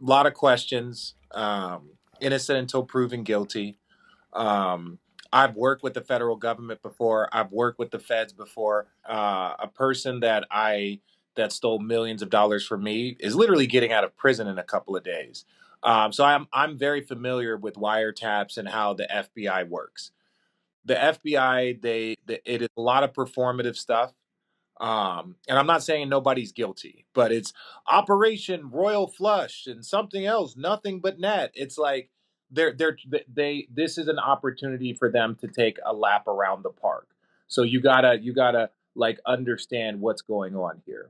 lot of questions. Innocent until proven guilty. Um, I've worked with the federal government before. I've worked with the feds before. A person that stole millions of dollars from me is literally getting out of prison in a couple of days. So I'm very familiar with wiretaps and how the FBI works. The FBI, it is a lot of performative stuff. And I'm not saying nobody's guilty, but it's Operation Royal Flush and something else, nothing but net. It's like they're they this is an opportunity for them to take a lap around the park. So you gotta like understand what's going on here.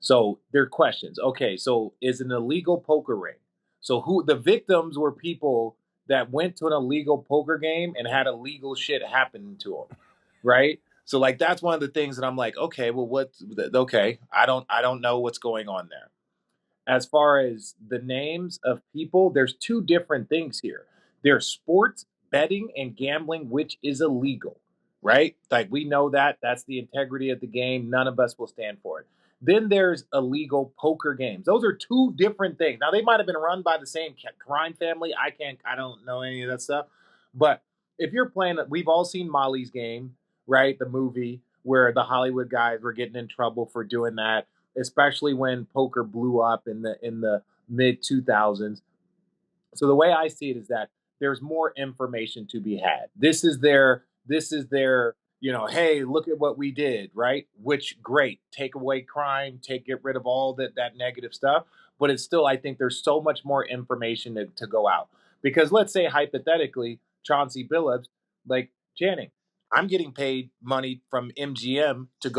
So there are questions. Okay, so is an illegal poker ring. So who the victims were people that went to an illegal poker game and had illegal shit happen to them, right? So like that's one of the things that I'm like, okay, well, okay, I don't know what's going on there. As far as the names of people, there's two different things here. There's sports betting and gambling, which is illegal, right? Like we know that that's the integrity of the game. None of us will stand for it. Then there's illegal poker games. Those are two different things. Now they might have been run by the same crime family. I don't know any of that stuff. But if you're playing, we've all seen Molly's Game, right? The movie where the Hollywood guys were getting in trouble for doing that, especially when poker blew up in the mid 2000s. So the way I see it is that there's more information to be had. This is their hey, look at what we did, right? Which great, take away crime, get rid of all that negative stuff. But it's still, I think there's so much more information to go out. Because let's say hypothetically, Chauncey Billups, like Channing, I'm getting paid money from MGM to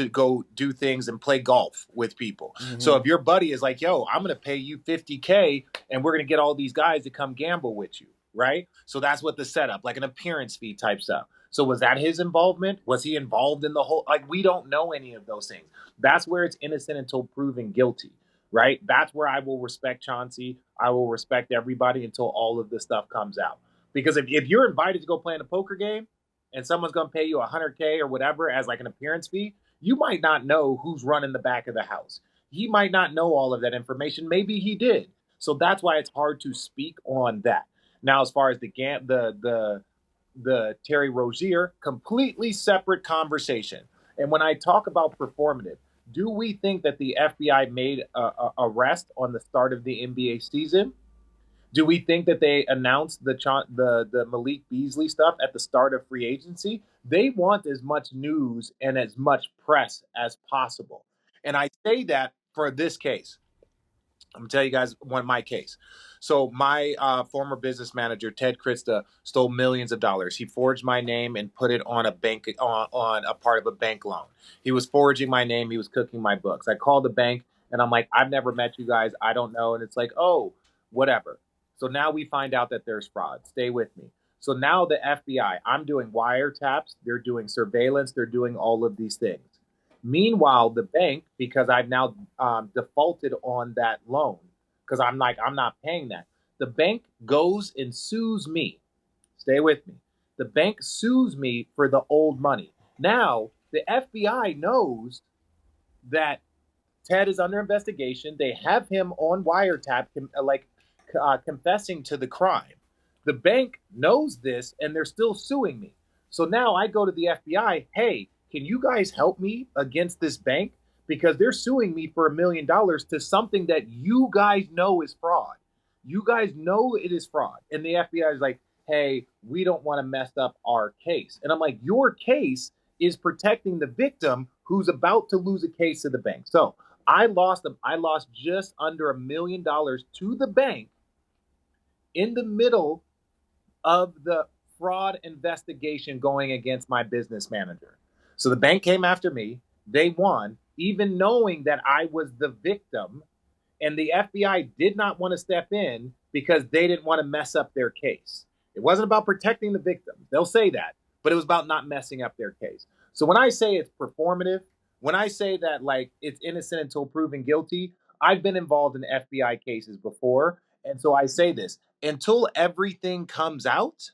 go do things and play golf with people. So Hmm. if your buddy is like, "Yo, I'm going to pay you 50K and we're going to get all these guys to come gamble with you," right? So that's what the setup, like an appearance fee type stuff. So was that his involvement? Was he involved in the whole? Like we don't know any of those things. That's where it's innocent until proven guilty, right? That's where I will respect Chauncey. I will respect everybody until all of this stuff comes out. Because if you're invited to go play in a poker game and someone's going to pay you 100K or whatever as like an appearance fee, you might not know who's running the back of the house. He might not know all of that information. Maybe he did. So that's why it's hard to speak on that. Now, as far as the Terry Rozier, completely separate conversation. And when I talk about performative, do we think that the FBI made a arrest on the start of the NBA season? Do we think that they announced the Malik Beasley stuff at the start of free agency? They want as much news and as much press as possible. And I say that for this case. I'm gonna tell you guys one my case. So my former business manager Ted Kritza stole millions of dollars. He forged my name and put it on a bank on a part of a bank loan. He was forging my name. He was cooking my books. I called the bank and I'm like, I've never met you guys. I don't know. And it's like, oh, whatever. So now we find out that there's fraud. Stay with me. So now the FBI, I'm doing wiretaps. They're doing surveillance. They're doing all of these things. Meanwhile, the bank, because I've now defaulted on that loan, because I'm like, I'm not paying that. The bank goes and sues me. Stay with me. The bank sues me for the old money. Now, the FBI knows that Ted is under investigation. They have him on wiretap, confessing to the crime. The bank knows this, and they're still suing me. So now I go to the FBI. Hey, can you guys help me against this bank because they're suing me for $1 million to something that you guys know is fraud. You guys know it is fraud, and the FBI is like, hey, we don't want to mess up our case. And I'm like, your case is protecting the victim who's about to lose a case to the bank. So I lost them. I lost just under $1 million to the bank in the middle of the fraud investigation going against my business manager. So the bank came after me. They won, even knowing that I was the victim. And the FBI did not want to step in because they didn't want to mess up their case. It wasn't about protecting the victim. They'll say that, but it was about not messing up their case. So when I say it's performative, when I say that like it's innocent until proven guilty, I've been involved in FBI cases before. And so I say this until everything comes out,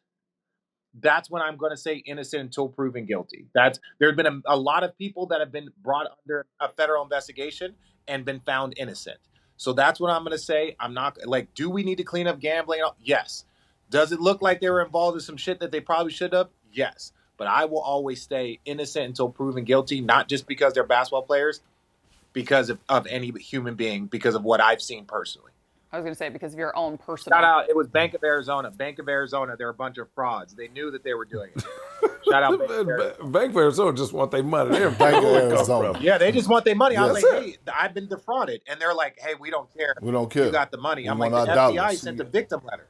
that's when I'm going to say innocent until proven guilty. There have been a lot of people that have been brought under a federal investigation and been found innocent. So that's what I'm going to say. I'm not like, do we need to clean up gambling? Yes. Does it look like they were involved in some shit that they probably should have? Yes. But I will always stay innocent until proven guilty, not just because they're basketball players, because of any human being, because of what I've seen personally. I was going to say, because of your own personal. Shout out, it was Bank of Arizona. Bank of Arizona, they're a bunch of frauds. They knew that they were doing it. Shout out Bank of Arizona. Bank of Arizona just want their money. They're Bank of Arizona. Yeah, they just want their money. I was like, hey, I've been defrauded. And they're like, hey, we don't care. We don't care. You got the money. I'm like, want the our FBI dollars. sent a victim letter.